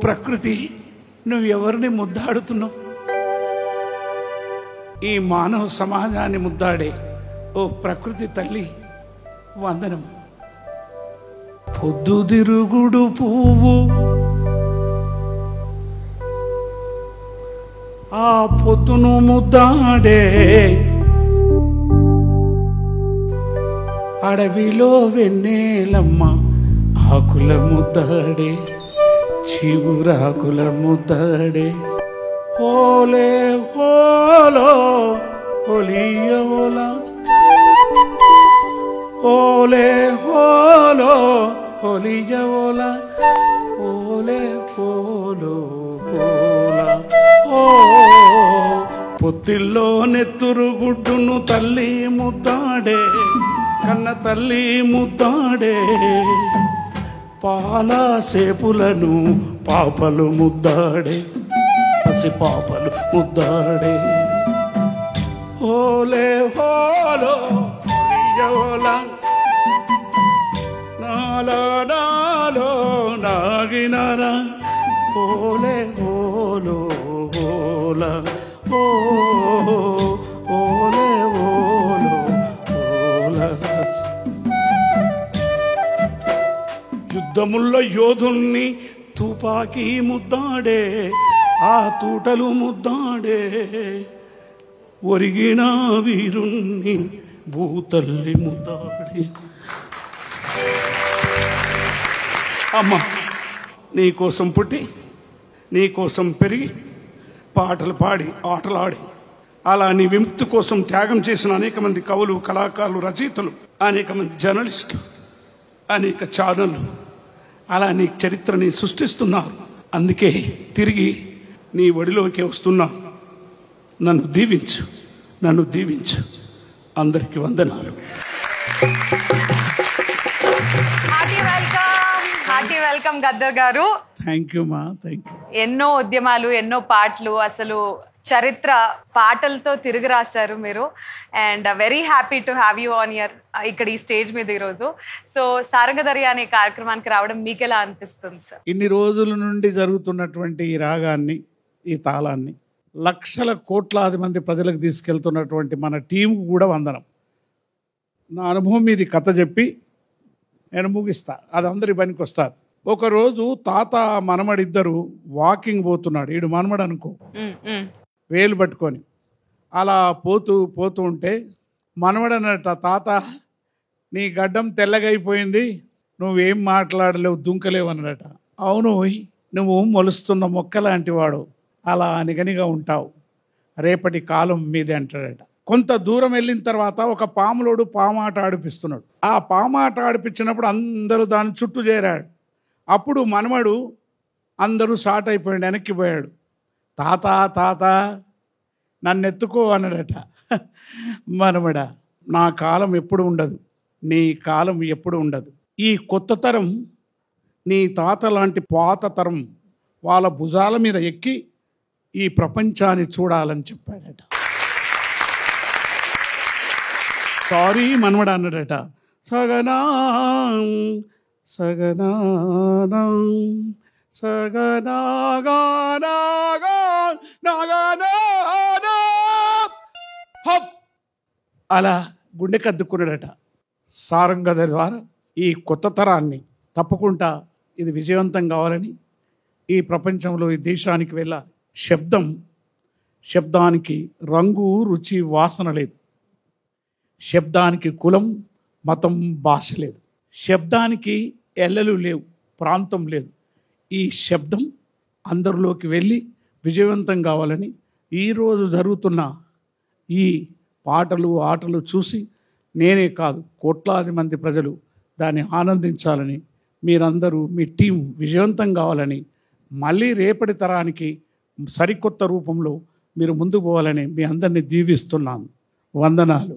ప్రకృతి, నువ్వు ఎవరిని ముద్దాడుతున్నావు? ఈ మానవ సమాజాన్ని ముద్దాడే ఓ ప్రకృతి తల్లి వందనం. పొద్దుతిరుగుడు పువ్వు ఆ పొద్దును ముద్దాడే, అడవిలో వెన్నెలమ్మ ఆకుల ముద్దాడే, చిగురాకుల ముద్దాడే. ఓలే ఓలో ఒలియోలా, ఓలే ఓలో ఒలియోలా, ఓలే ఓలో ఓలా. ఓ పొత్తిల్లో నెత్తురు గుడ్డును తల్లి ముద్దాడే, కన్న తల్లి ముద్దాడే. పాల సేపులను పాపలు ముద్దాడే, పసి పాపలు ముద్దాడే. ఓలే హోలో ఒలియోలా, నాలో నాలో నాగినారా. ఓలే ఓలో ఓలా, ఓ ఓలే ఓలో ఓలా. యుద్ధముల్లో యోధుల్ని తుపాకీ ముద్దాడే, ఆ తూటలు ముద్దాడే. ఒరిగిన వీరుణ్ణి భూతల్లి ముద్దాడే. అమ్మ, నీకోసం పుట్టి నీకోసం పెరిగి పాటలు పాడి ఆటలాడి అలా నీ విముక్తి కోసం త్యాగం చేసిన అనేక మంది కవులు, కళాకారులు, రచయితలు, అనేక మంది జర్నలిస్టులు, అనేక ఛానళ్ళు అలా నీ చరిత్రని సృష్టిస్తున్నారు. అందుకే తిరిగి నీ ఒడిలోకి వస్తున్నా. నన్ను దీవించు, నన్ను దీవించు. అందరికీ వందనాలు. హార్టీ వెల్కమ్ గద్దర్ గారు. థ్యాంక్ యూ మా, థ్యాంక్ యూ. ఎన్నో ఉద్యమాలు, ఎన్నో పాటలు, అసలు చరిత్ర పాటలతో తిరిగి రాశారు మీరు. And very happy to have you on your ఇక్కడ ఈ స్టేజ్ మీద ఈరోజు. సో సారంగధర్య అనే కార్యక్రమానికి రావడం మీకు ఎలా అనిపిస్తుంది సార్? ఇన్ని రోజుల నుండి జరుగుతున్నటువంటి ఈ రాగాన్ని, ఈ తాళాన్ని లక్షల కోట్లాది మంది ప్రజలకు తీసుకెళ్తున్నటువంటి మన టీంకు కూడా వందనం. నా అనుభవం మీది కథ చెప్పి నేను ముగిస్తా, అది అందరి పనికి వస్తారు. ఒకరోజు తాత మనమడిద్దరు వాకింగ్ పోతున్నాడు. ఈడు మనమడు అనుకో, వేలు పట్టుకొని అలా పోతూ పోతూ ఉంటే మనవడనట, తాత నీ గడ్డం తెల్లగైపోయింది, నువ్వేం మాట్లాడలేవు, దుంకలేవు అన్నట. అవును, నువ్వు మొలుస్తున్న మొక్క లాంటి వాడు, అలా అనిగనిగా ఉంటావు, రేపటి కాలం మీదే అంటాడట. కొంత దూరం వెళ్ళిన తర్వాత ఒక పాములోడు పామాట ఆడిపిస్తున్నాడు. ఆ పామాట ఆడిపించినప్పుడు అందరూ దాని చుట్టూ చేరాడు. అప్పుడు మనమడు అందరూ షార్ట్ అయిపోయాడు, వెనక్కిపోయాడు. తాత తాత నన్ను ఎత్తుకో అన్నాడట. మనమడా, నా కాలం ఎప్పుడు ఉండదు, నీ కాలం ఎప్పుడు ఉండదు. ఈ కొత్త తరం నీ తాత లాంటి పాత తరం వాళ్ళ భుజాల మీద ఎక్కి ఈ ప్రపంచాన్ని చూడాలని చెప్పాడట. సారీ మనమడ అన్నాడట. సగనా సగనా అలా గుండె కద్దుకున్నాడట. సారంగధర్య ద్వారా ఈ కొత్త తరాన్ని తప్పకుండా ఇది విజయవంతం కావాలని, ఈ ప్రపంచంలో ఈ దేశానికి వెళ్ళాలి. శబ్దానికి రంగు, రుచి, వాసన లేదు. శబ్దానికి కులం, మతం, భాష లేదు. శబ్దానికి ఎల్లలు లేవు, ప్రాంతం లేదు. ఈ శబ్దం అందరిలోకి వెళ్ళి విజయవంతం కావాలని ఈరోజు జరుగుతున్న ఈ పాటలు, ఆటలు చూసి నేనే కాదు కోట్లాది మంది ప్రజలు దాన్ని ఆనందించాలని, మీరందరూ మీ టీం విజయవంతం కావాలని, మళ్ళీ రేపటి తరానికి సరికొత్త రూపంలో మీరు ముందుకు పోవాలని మీ అందరినీ దీవిస్తున్నాను. వందనాలు.